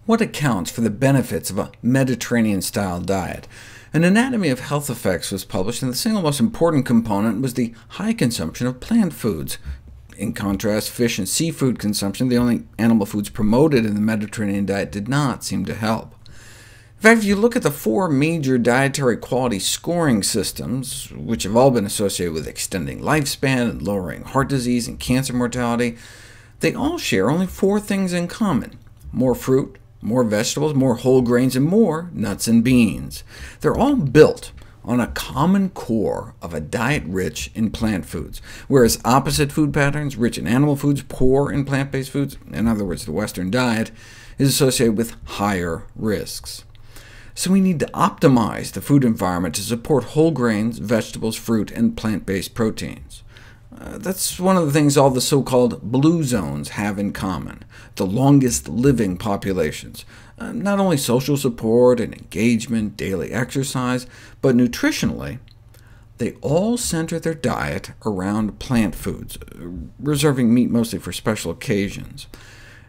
What accounts for the benefits of a Mediterranean-style diet? An anatomy of health effects was published, and the single most important component was the high consumption of plant foods. In contrast, fish and seafood consumption, the only animal foods promoted in the Mediterranean diet, did not seem to help. In fact, if you look at the four major dietary quality scoring systems, which have all been associated with extending lifespan and lowering heart disease and cancer mortality, they all share only four things in common: more fruit, more vegetables, more whole grains, and more nuts and beans. They're all built on a common core of a diet rich in plant foods, whereas opposite food patterns, rich in animal foods, poor in plant-based foods, in other words, the Western diet, is associated with higher risks. So we need to optimize the food environment to support whole grains, vegetables, fruit, and plant-based proteins. That's one of the things all the so-called blue zones have in common, the longest living populations. Not only social support and engagement, daily exercise, but nutritionally, they all center their diet around plant foods, reserving meat mostly for special occasions.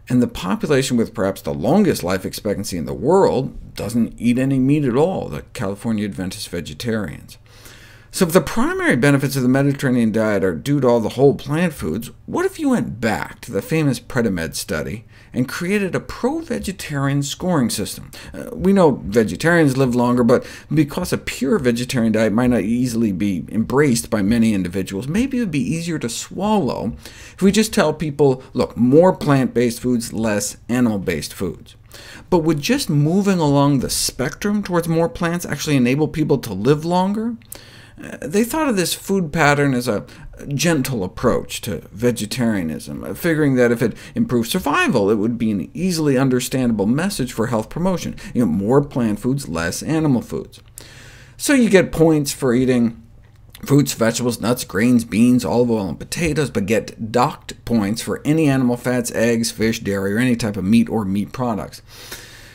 And the population with perhaps the longest life expectancy in the world doesn't eat any meat at all, the California Adventist vegetarians. So if the primary benefits of the Mediterranean diet are due to all the whole plant foods, what if you went back to the famous Predimed study and created a pro-vegetarian scoring system? We know vegetarians live longer, but because a pure vegetarian diet might not easily be embraced by many individuals, maybe it would be easier to swallow if we just tell people, look, more plant-based foods, less animal-based foods. But would just moving along the spectrum towards more plants actually enable people to live longer? They thought of this food pattern as a gentle approach to vegetarianism, figuring that if it improved survival, it would be an easily understandable message for health promotion. More plant foods, less animal foods. So you get points for eating fruits, vegetables, nuts, grains, beans, olive oil, and potatoes, but get docked points for any animal fats, eggs, fish, dairy, or any type of meat or meat products.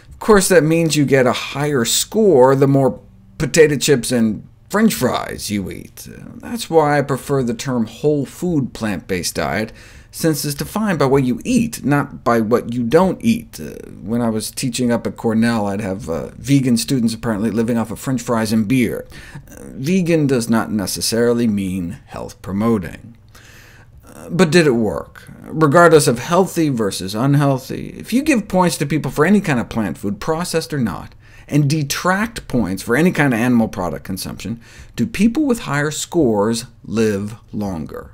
Of course, that means you get a higher score the more potato chips and French fries you eat. That's why I prefer the term whole food plant-based diet, since it's defined by what you eat, not by what you don't eat. When I was teaching up at Cornell, I'd have vegan students apparently living off of French fries and beer. Vegan does not necessarily mean health-promoting. But did it work? Regardless of healthy versus unhealthy, if you give points to people for any kind of plant food, processed or not, and detract points for any kind of animal product consumption, do people with higher scores live longer?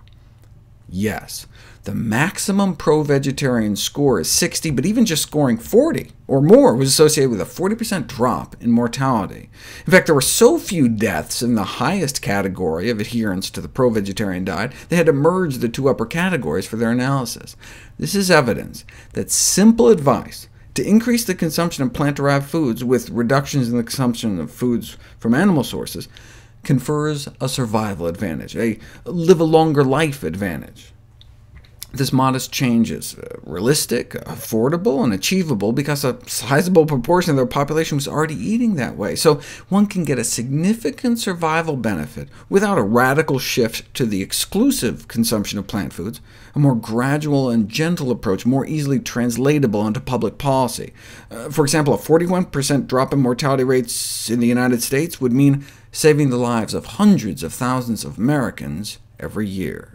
Yes. The maximum pro-vegetarian score is 60, but even just scoring 40 or more was associated with a 40% drop in mortality. In fact, there were so few deaths in the highest category of adherence to the pro-vegetarian diet, they had to merge the two upper categories for their analysis. This is evidence that simple advice to increase the consumption of plant-derived foods with reductions in the consumption of foods from animal sources confers a survival advantage, a live-a-longer-life advantage. This modest change is realistic, affordable, and achievable because a sizable proportion of their population was already eating that way, so one can get a significant survival benefit without a radical shift to the exclusive consumption of plant foods, a more gradual and gentle approach, more easily translatable into public policy. For example, a 41% drop in mortality rates in the United States would mean saving the lives of hundreds of thousands of Americans every year.